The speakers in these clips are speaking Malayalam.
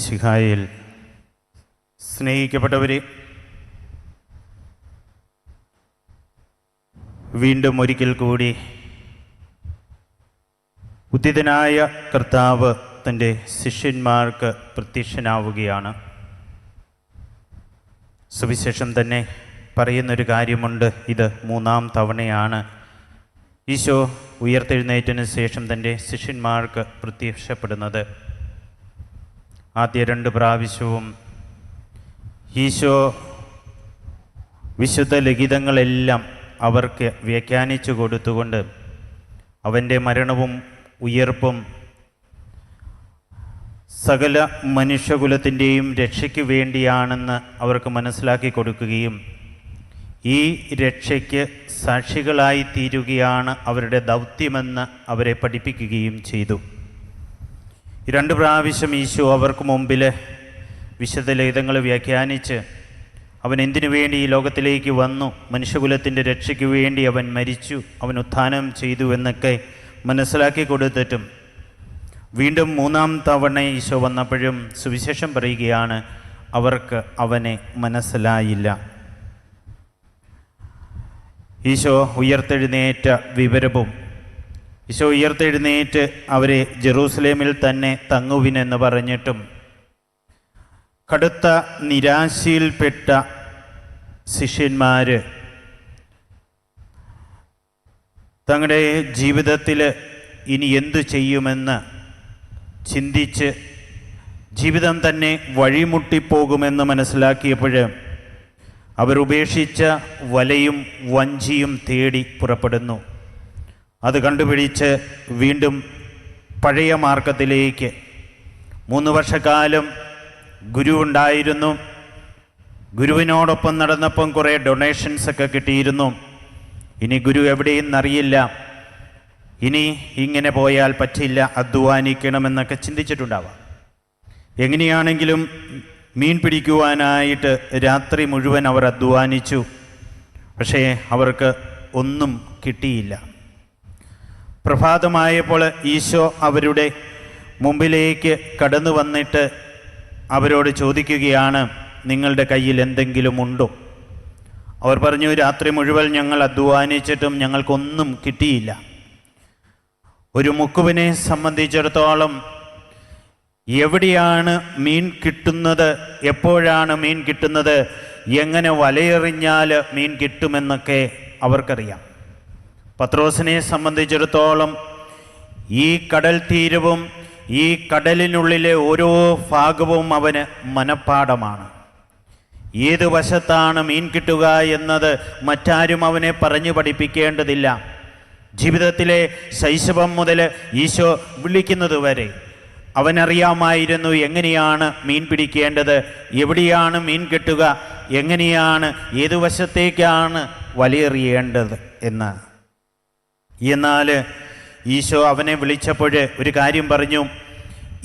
മിശിഹായിൽ സ്നേഹിക്കപ്പെട്ടവരെ, വീണ്ടും ഒരിക്കൽ കൂടി ഉദ്ധിതനായ കർത്താവ് തൻ്റെ ശിഷ്യന്മാർക്ക് പ്രത്യക്ഷനാവുകയാണ്. സുവിശേഷം തന്നെ പറയുന്നൊരു കാര്യമുണ്ട്. ഇത് 3-ാം തവണയാണ് ഈശോ ഉയർത്തെഴുന്നേറ്റതിന് ശേഷം തൻ്റെ ശിഷ്യന്മാർക്ക് പ്രത്യക്ഷപ്പെടുന്നത്. ആദ്യ 2 പ്രാവശ്യവും ഈശോ വിശുദ്ധ ലിഖിതങ്ങളെല്ലാം അവർക്ക് വ്യാഖ്യാനിച്ചു കൊടുത്തുകൊണ്ട് അവൻ്റെ മരണവും ഉയർപ്പും സകല മനുഷ്യകുലത്തിൻ്റെയും രക്ഷയ്ക്ക് വേണ്ടിയാണെന്ന് അവർക്ക് മനസ്സിലാക്കി കൊടുക്കുകയും ഈ രക്ഷയ്ക്ക് സാക്ഷികളായി തീരുകയാണ് അവരുടെ ദൗത്യമെന്ന് അവരെ പഠിപ്പിക്കുകയും ചെയ്തു. 2 പ്രാവശ്യം ഈശോ അവർക്ക് മുമ്പിൽ വിശുദ്ധ ലിഖിതങ്ങൾ വ്യാഖ്യാനിച്ച് അവൻ എന്തിനു വേണ്ടി ഈ ലോകത്തിലേക്ക് വന്നു, മനുഷ്യകുലത്തിൻ്റെ രക്ഷയ്ക്ക് വേണ്ടി അവൻ മരിച്ചു, അവൻ ഉത്ഥാനം ചെയ്തു എന്നൊക്കെ മനസ്സിലാക്കി കൊടുത്തിട്ടും വീണ്ടും 3-ാം തവണ ഈശോ വന്നപ്പോഴും സുവിശേഷം പറയുകയാണ്, അവർക്ക് അവനെ മനസ്സിലായില്ല. ഈശോ ഉയർത്തെഴുന്നേറ്റ വിവരവും ഈശോ ഉയർത്തെഴുന്നേറ്റ് അവരെ ജെറൂസലേമിൽ തന്നെ തങ്ങുവിനെന്ന് പറഞ്ഞിട്ടും കടുത്ത നിരാശയിൽപ്പെട്ട ശിഷ്യന്മാർ തങ്ങളുടെ ജീവിതത്തിൽ ഇനി എന്തു ചെയ്യുമെന്ന് ചിന്തിച്ച് ജീവിതം തന്നെ വഴിമുട്ടിപ്പോകുമെന്ന് മനസ്സിലാക്കിയപ്പോൾ അവർ ഉപേക്ഷിച്ച വലയും വഞ്ചിയും തേടി പുറപ്പെടുന്നു. അത് കണ്ടുപിടിച്ച് വീണ്ടും പഴയ മാർഗത്തിലേക്ക് 3 വർഷക്കാലം ഗുരു ഉണ്ടായിരുന്നു. ഗുരുവിനോടൊപ്പം നടന്നപ്പം കുറേ ഡൊണേഷൻസൊക്കെ കിട്ടിയിരുന്നു. ഇനി ഗുരു എവിടെയെന്നറിയില്ല, ഇനി ഇങ്ങനെ പോയാൽ പറ്റില്ല, അധ്വാനിക്കണമെന്നൊക്കെ ചിന്തിച്ചിട്ടുണ്ടാവാം. എങ്ങനെയാണെങ്കിലും മീൻ പിടിക്കുവാനായിട്ട് രാത്രി മുഴുവൻ അവർ അധ്വാനിച്ചു. പക്ഷേ അവർക്ക് ഒന്നും കിട്ടിയില്ല. പ്രഭാതമായപ്പോൾ ഈശോ അവരുടെ മുമ്പിലേക്ക് കടന്നു വന്നിട്ട് അവരോട് ചോദിക്കുകയാണ്, നിങ്ങളുടെ കയ്യിൽ എന്തെങ്കിലും ഉണ്ടോ? അവർ പറഞ്ഞു, രാത്രി മുഴുവൻ ഞങ്ങൾ അധ്വാനിച്ചിട്ടും ഞങ്ങൾക്കൊന്നും കിട്ടിയില്ല. ഒരു മുക്കുവിനെ സംബന്ധിച്ചിടത്തോളം എവിടെയാണ് മീൻ കിട്ടുന്നത്, എപ്പോഴാണ് മീൻ കിട്ടുന്നത്, എങ്ങനെ വലയെറിഞ്ഞാൽ മീൻ കിട്ടുമെന്നൊക്കെ അവർക്കറിയാം. പത്രോസിനെ സംബന്ധിച്ചിടത്തോളം ഈ കടൽ തീരവും ഈ കടലിനുള്ളിലെ ഓരോ ഭാഗവും അവന് മനഃപ്പാഠമാണ്. ഏത് വശത്താണ് മീൻ കിട്ടുക എന്നത് മറ്റാരും അവനെ പറഞ്ഞു പഠിപ്പിക്കേണ്ടതില്ല. ജീവിതത്തിലെ ശൈശവം മുതൽ ഈശോ വിളിക്കുന്നത് വരെ അവനറിയാമായിരുന്നു എങ്ങനെയാണ് മീൻ പിടിക്കേണ്ടത്, എവിടെയാണ് മീൻ കിട്ടുക, എങ്ങനെയാണ് ഏതു വശത്തേക്കാണ് വലയെറിയേണ്ടത് എന്ന്. എന്നാൽ ഈശോ അവനെ വിളിച്ചപ്പോൾ ഒരു കാര്യം പറഞ്ഞു,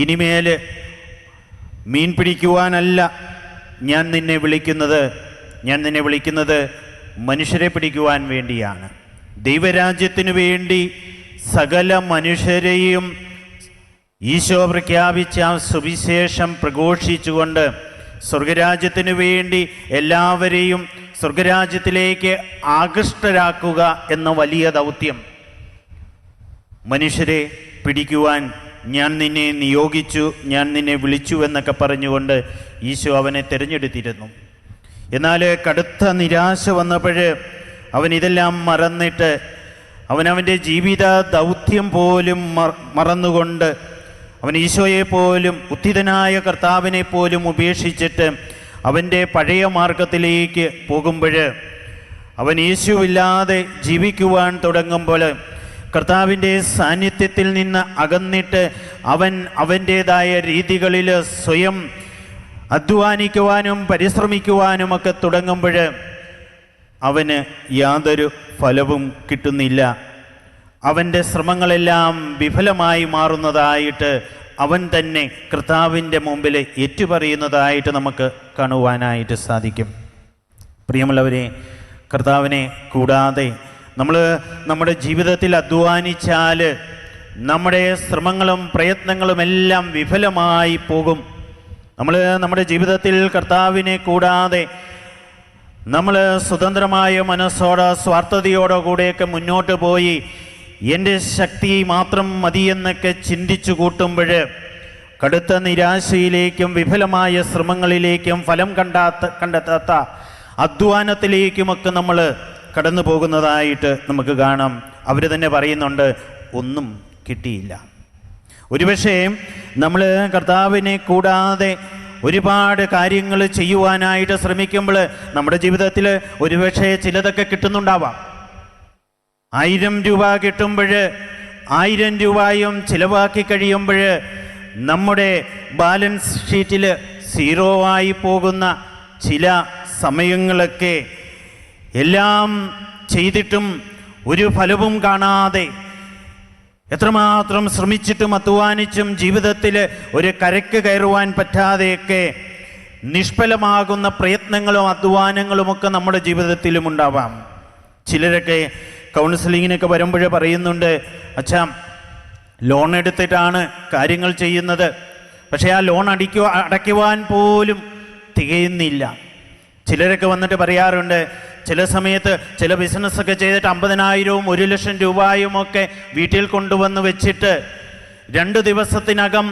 ഇനിമേൽ മീൻ പിടിക്കുവാനല്ല ഞാൻ നിന്നെ വിളിക്കുന്നത് മനുഷ്യരെ പിടിക്കുവാൻ വേണ്ടിയാണ്. ദൈവരാജ്യത്തിനു വേണ്ടി സകല മനുഷ്യരെയും ഈശോ പ്രഖ്യാപിച്ച സുവിശേഷം പ്രഘോഷിച്ചുകൊണ്ട് സ്വർഗരാജ്യത്തിനു വേണ്ടി എല്ലാവരെയും സ്വർഗരാജ്യത്തിലേക്ക് ആകൃഷ്ടരാക്കുക എന്ന വലിയ ദൗത്യം, മനുഷ്യരെ പിടിക്കുവാൻ ഞാൻ നിന്നെ നിയോഗിച്ചു, ഞാൻ നിന്നെ വിളിച്ചു എന്നൊക്കെ പറഞ്ഞുകൊണ്ട് ഈശോ അവനെ തിരഞ്ഞെടുത്തിരുന്നു. എന്നാൽ കടുത്ത നിരാശ വന്നപ്പോൾ അവൻ ഇതെല്ലാം മറന്നിട്ട് അവനവൻ്റെ ജീവിത ദൗത്യം പോലും മറന്നുകൊണ്ട് അവൻ ഈശോയെ പോലും ഉദ്ധിതനായ കർത്താവിനെ പോലും ഉപേക്ഷിച്ചിട്ട് അവൻ്റെ പഴയ മാർഗത്തിലേക്ക് പോകുമ്പോൾ അവൻ യേശുവില്ലാതെ ജീവിക്കുവാൻ തുടങ്ങുമ്പോൾ കർത്താവിൻ്റെ സാന്നിധ്യത്തിൽ നിന്ന് അകന്നിട്ട് അവൻ അവൻ്റേതായ രീതികളിൽ സ്വയം അധ്വാനിക്കുവാനും പരിശ്രമിക്കുവാനുമൊക്കെ തുടങ്ങുമ്പോൾ അവന് യാതൊരു ഫലവും കിട്ടുന്നില്ല. അവൻ്റെ ശ്രമങ്ങളെല്ലാം വിഫലമായി മാറുന്നതായിട്ട് അവൻ തന്നെ കർത്താവിൻ്റെ മുമ്പിൽ ഏറ്റുപറയുന്നതായിട്ട് നമുക്ക് കാണുവാനായിട്ട് സാധിക്കും. പ്രിയമുള്ളവരെ, കർത്താവിനെ കൂടാതെ നമ്മൾ നമ്മുടെ ജീവിതത്തിൽ നമ്മൾ നമ്മുടെ ജീവിതത്തിൽ കർത്താവിനെ കൂടാതെ നമ്മൾ സ്വതന്ത്രമായ മനസ്സോടെ സ്വാർത്ഥതയോടെ കൂടെയൊക്കെ മുന്നോട്ട് പോയി എൻ്റെ ശക്തി മാത്രം മതിയെന്നൊക്കെ ചിന്തിച്ചു കൂട്ടുമ്പോൾ കടുത്ത നിരാശയിലേക്കും വിഫലമായ ശ്രമങ്ങളിലേക്കും ഫലം കണ്ടെത്താത്ത അധ്വാനത്തിലേക്കുമൊക്കെ നമ്മൾ കടന്നു പോകുന്നതായിട്ട് നമുക്ക് കാണാം. അവർ തന്നെ പറയുന്നുണ്ട്, ഒന്നും കിട്ടിയില്ല. ഒരുപക്ഷെ നമ്മൾ കർത്താവിനെ കൂടാതെ ഒരുപാട് കാര്യങ്ങൾ ചെയ്യുവാനായിട്ട് ശ്രമിക്കുമ്പോൾ നമ്മുടെ ജീവിതത്തിൽ ഒരുപക്ഷെ ചിലതൊക്കെ കിട്ടുന്നുണ്ടാവാം. 1000 രൂപ കിട്ടുമ്പോൾ 1000 രൂപയും ചിലവാക്കി കഴിയുമ്പോൾ നമ്മുടെ ബാലൻസ് ഷീറ്റിൽ 0 ആയി പോകുന്ന ചില സമയങ്ങളൊക്കെ എല്ലാം ചെയ്തിട്ടും ഒരു ഫലവും കാണാതെ എത്രമാത്രം ശ്രമിച്ചിട്ടും അധ്വാനിച്ചും ജീവിതത്തിൽ ഒരു കരയ്ക്ക് കയറുവാൻ പറ്റാതെയൊക്കെ നിഷ്ഫലമാകുന്ന പ്രയത്നങ്ങളും അധ്വാനങ്ങളുമൊക്കെ നമ്മുടെ ജീവിതത്തിലും ഉണ്ടാവാം. ചിലരൊക്കെ കൗൺസിലിങ്ങിനൊക്കെ വരുമ്പോൾ പറയുന്നുണ്ട്, അച്ഛാ ലോൺ എടുത്തിട്ടാണ് കാര്യങ്ങൾ ചെയ്യുന്നത്, പക്ഷേ ആ ലോൺ അടയ്ക്കുവാൻ പോലും തികയുന്നില്ല. ചിലരൊക്കെ വന്നിട്ട് പറയാറുണ്ട്, ചില സമയത്ത് ചില ബിസിനസ്സൊക്കെ ചെയ്തിട്ട് 50,000-ഉം 1,00,000 രൂപയും ഒക്കെ വീട്ടിൽ കൊണ്ടുവന്ന് വെച്ചിട്ട് 2 ദിവസത്തിനകം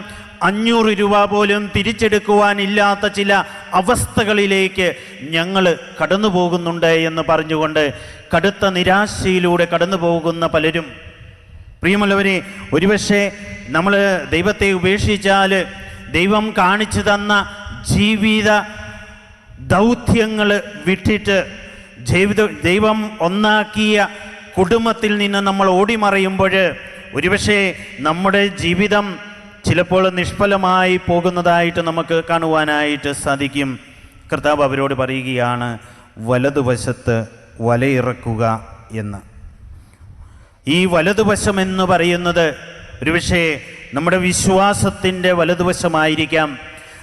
500 രൂപ പോലും തിരിച്ചെടുക്കുവാനില്ലാത്ത ചില അവസ്ഥകളിലേക്ക് ഞങ്ങൾ കടന്നു പോകുന്നുണ്ട് എന്ന് പറഞ്ഞുകൊണ്ട് കടുത്ത നിരാശയിലൂടെ കടന്നു പോകുന്ന പലരും. പ്രിയമുള്ളവരെ, ഒരുപക്ഷെ നമ്മൾ ദൈവത്തെ ഉപേക്ഷിച്ചാൽ ദൈവം കാണിച്ചു തന്ന ജീവിത ദൗത്യങ്ങൾ വിട്ടിട്ട് ദൈവം ഒന്നാക്കിയ കുടുംബത്തിൽ നിന്ന് നമ്മൾ ഓടിമറയുമ്പോൾ ഒരുപക്ഷെ നമ്മുടെ ജീവിതം ചിലപ്പോൾ നിഷ്ഫലമായി പോകുന്നതായിട്ട് നമുക്ക് കാണുവാനായിട്ട് സാധിക്കും. കർത്താവ് അവരോട് പറയുകയാണ്, വലതുവശത്ത് വലയിറക്കുക എന്ന്. ഈ വലതുവശം എന്ന് പറയുന്നത് ഒരുപക്ഷെ നമ്മുടെ വിശ്വാസത്തിൻ്റെ വലതുവശമായിരിക്കാം,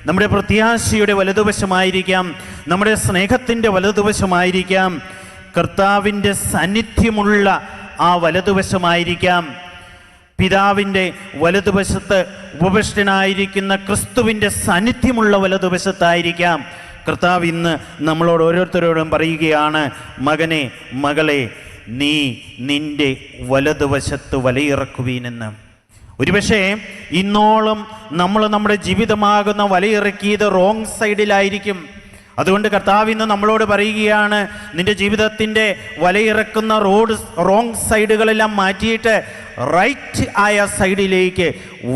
നമ്മുടെ പ്രത്യാശയുടെ വലതുവശമായിരിക്കാം, നമ്മുടെ സ്നേഹത്തിൻ്റെ വലതുവശമായിരിക്കാം, കർത്താവിൻ്റെ സാന്നിധ്യമുള്ള ആ വലതുവശമായിരിക്കാം, പിതാവിൻ്റെ വലതുവശത്ത് ഉപവിഷ്ടനായിരിക്കുന്ന ക്രിസ്തുവിൻ്റെ സാന്നിധ്യമുള്ള വലതുവശത്തായിരിക്കാം. കർത്താവ് ഇന്ന് നമ്മളോട് ഓരോരുത്തരോടും പറയുകയാണ്, മകനെ മകളെ, നീ നിൻ്റെ വലതുവശത്ത് വലയിറക്കുവീനെന്ന്. ഒരുപക്ഷെ ഇന്നോളം നമ്മൾ നമ്മുടെ ജീവിതമാകുന്ന വലയിറക്കിയത് റോങ് സൈഡിലായിരിക്കും. അതുകൊണ്ട് കർത്താവ് ഇന്ന് നമ്മളോട് പറയുകയാണ്, നിന്റെ ജീവിതത്തിൻ്റെ വലയിറക്കുന്ന റോങ് സൈഡുകളെല്ലാം മാറ്റിയിട്ട് റൈറ്റ് ആയ സൈഡിലേക്ക്,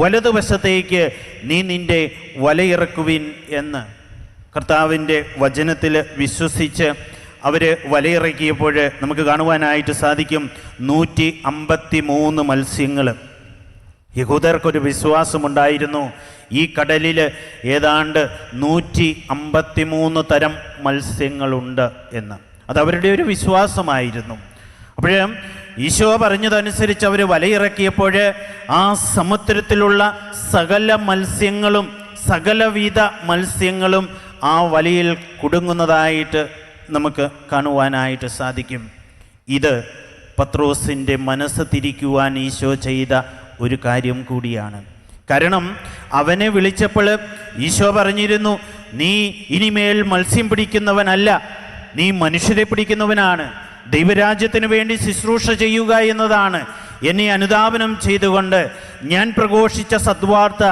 വലതുവശത്തേക്ക് നീ നിൻ്റെ വലയിറക്കുവിൻ എന്ന്. കർത്താവിൻ്റെ വചനത്തിൽ വിശ്വസിച്ച് അവർ വലയിറക്കിയപ്പോൾ നമുക്ക് കാണുവാനായിട്ട് സാധിക്കും 153 മത്സ്യങ്ങൾ. യഹൂദർക്കൊരു വിശ്വാസമുണ്ടായിരുന്നു, ഈ കടലിൽ ഏതാണ്ട് 153 തരം മത്സ്യങ്ങളുണ്ട് എന്ന്. അതവരുടെ ഒരു വിശ്വാസമായിരുന്നു. അപ്പോഴേ ഈശോ പറഞ്ഞതനുസരിച്ച് അവർ വലയിറക്കിയപ്പോൾ ആ സമുദ്രത്തിലുള്ള സകല മത്സ്യങ്ങളും സകലവിധ മത്സ്യങ്ങളും ആ വലയിൽ കുടുങ്ങുന്നതായിട്ട് നമുക്ക് കാണുവാനായിട്ട് സാധിക്കും. ഇത് പത്രോസിൻ്റെ മനസ്സ് തിരിക്കുവാൻ ഈശോ ചെയ്ത ഒരു കാര്യം കൂടിയാണ്. കാരണം അവനെ വിളിച്ചപ്പോൾ ഈശോ പറഞ്ഞിരുന്നു, നീ ഇനിമേൽ മത്സ്യം പിടിക്കുന്നവനല്ല, നീ മനുഷ്യരെ പിടിക്കുന്നവനാണ്. ദൈവരാജ്യത്തിന് വേണ്ടി ശുശ്രൂഷ ചെയ്യുക എന്നതാണ് എന്നെ അനുധാവനം ചെയ്തുകൊണ്ട് ഞാൻ പ്രഘോഷിച്ച സദ്വാർത്ത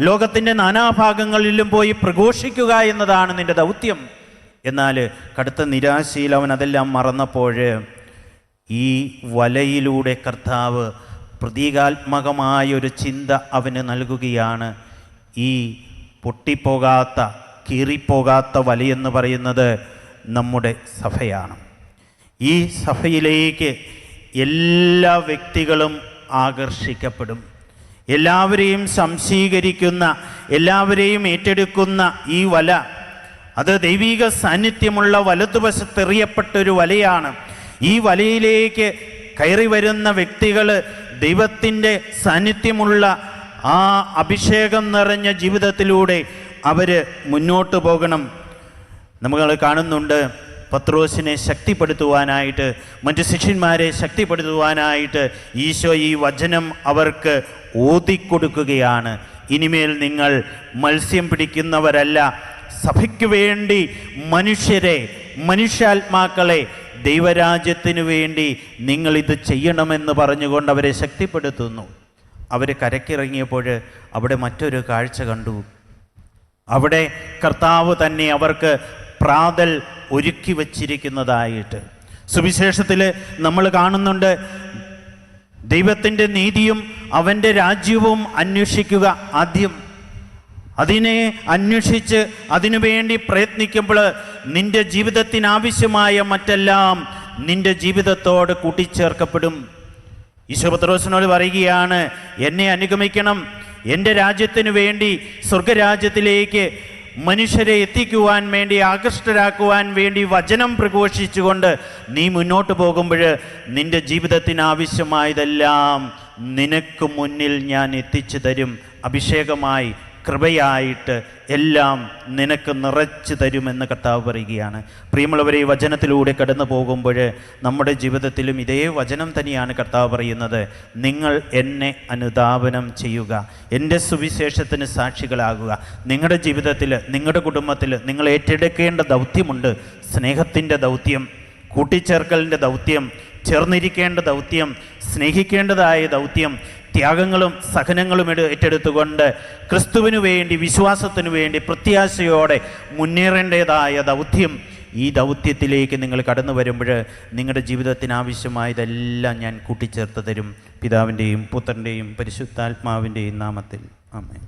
ലോകത്തിൻ്റെ നാനാഭാഗങ്ങളിലും പോയി പ്രഘോഷിക്കുക എന്നതാണ് നിന്റെ ദൗത്യം. എന്നാൽ കടുത്ത നിരാശയിൽ അവൻ അതെല്ലാം മറന്നപ്പോൾ ഈ വലയിലൂടെ കർത്താവ് പ്രതീകാത്മകമായൊരു ചിന്ത അവന് നൽകുകയാണ്. ഈ പൊട്ടിപ്പോകാത്ത കീറിപ്പോകാത്ത വലയെന്ന് പറയുന്നത് നമ്മുടെ സഭയാണ്. ഈ സഭയിലേക്ക് എല്ലാ വ്യക്തികളും ആകർഷിക്കപ്പെടും. എല്ലാവരെയും സംശീകരിക്കുന്ന, എല്ലാവരെയും ഏറ്റെടുക്കുന്ന ഈ വല, അത് ദൈവിക സാന്നിധ്യമുള്ള വലതുവശത്തെറിയപ്പെട്ടൊരു വലയാണ്. ഈ വലയിലേക്ക് കയറി വരുന്ന വ്യക്തികൾ ദൈവത്തിൻ്റെ സാന്നിധ്യമുള്ള ആ അഭിഷേകം നിറഞ്ഞ ജീവിതത്തിലൂടെ അവർ മുന്നോട്ട് പോകണം. നമ്മൾ കാണുന്നുണ്ട്, പത്രോസിനെ ശക്തിപ്പെടുത്തുവാനായിട്ട്, മറ്റ് ശിഷ്യന്മാരെ ശക്തിപ്പെടുത്തുവാനായിട്ട് ഈശോ ഈ വചനം അവർക്ക് ഓതിക്കൊടുക്കുകയാണ്. ഇനിമേൽ നിങ്ങൾ മത്സ്യം പിടിക്കുന്നവരല്ല, സഭയ്ക്ക് വേണ്ടി മനുഷ്യരെ, മനുഷ്യാത്മാക്കളെ ദൈവരാജ്യത്തിനു വേണ്ടി നിങ്ങളിത് ചെയ്യണമെന്ന് പറഞ്ഞുകൊണ്ട് അവരെ ശക്തിപ്പെടുത്തുന്നു. അവർ കരക്കിറങ്ങിയപ്പോൾ അവിടെ മറ്റൊരു കാഴ്ച കണ്ടു. അവിടെ കർത്താവ് തന്നെ അവർക്ക് പ്രാതൽ ഒരുക്കി വച്ചിരിക്കുന്നതായിട്ട് സുവിശേഷത്തിൽ നമ്മൾ കാണുന്നുണ്ട്. ദൈവത്തിൻ്റെ നീതിയും അവൻ്റെ രാജ്യവും അന്വേഷിക്കുക ആദ്യം. അതിനെ അന്വേഷിച്ച് അതിനുവേണ്ടി പ്രയത്നിക്കുമ്പോൾ നിൻ്റെ ജീവിതത്തിനാവശ്യമായ മറ്റെല്ലാം നിൻ്റെ ജീവിതത്തോട് കൂട്ടിച്ചേർക്കപ്പെടും. ഈശോ പത്രോസിനോട് പറയുകയാണ്, എന്നെ അനുഗമിക്കണം, എൻ്റെ രാജ്യത്തിനു വേണ്ടി, സ്വർഗരാജ്യത്തിലേക്ക് മനുഷ്യരെ എത്തിക്കുവാൻ വേണ്ടി, ആകൃഷ്ടരാക്കുവാൻ വേണ്ടി വചനം പ്രഘോഷിച്ചുകൊണ്ട് നീ മുന്നോട്ട് പോകുമ്പോൾ നിൻ്റെ ജീവിതത്തിനാവശ്യമായതെല്ലാം നിനക്ക് മുന്നിൽ ഞാൻ എത്തിച്ചു തരും. അഭിഷേകമായി, കൃപയായിട്ട് എല്ലാം നിനക്ക് നിറച്ചു തരുമെന്ന് കർത്താവ് പറയുകയാണ്. പ്രിയമുള്ളവരെ, ഈ വചനത്തിലൂടെ കടന്നു പോകുമ്പോൾ നമ്മുടെ ജീവിതത്തിലും ഇതേ വചനം തന്നെയാണ് കർത്താവ് പറയുന്നത്. നിങ്ങൾ എന്നെ അനുധാവനം ചെയ്യുക, എൻ്റെ സുവിശേഷത്തിന് സാക്ഷികളാകുക. നിങ്ങളുടെ ജീവിതത്തിൽ, നിങ്ങളുടെ കുടുംബത്തിൽ നിങ്ങൾ ഏറ്റെടുക്കേണ്ട ദൗത്യമുണ്ട്. സ്നേഹത്തിൻ്റെ ദൗത്യം, കൂട്ടിച്ചേർക്കലിൻ്റെ ദൗത്യം, ചേർന്നിരിക്കേണ്ട ദൗത്യം, സ്നേഹിക്കേണ്ടതായ ദൗത്യം, ത്യാഗങ്ങളും സഹനങ്ങളും ഏറ്റെടുത്തുകൊണ്ട് ക്രിസ്തുവിനു വേണ്ടി, വിശ്വാസത്തിനു വേണ്ടി പ്രത്യാശയോടെ മുന്നേറേണ്ടതായ ദൗത്യം. ഈ ദൗത്യത്തിലേക്ക് നിങ്ങൾ കടന്നു വരുമ്പോൾ നിങ്ങളുടെ ജീവിതത്തിനാവശ്യമായതെല്ലാം ഞാൻ കൂട്ടിച്ചേർത്ത് തരും. പിതാവിൻ്റെയും പുത്രൻ്റെയും പരിശുദ്ധാത്മാവിൻ്റെയും നാമത്തിൽ ആമേൻ.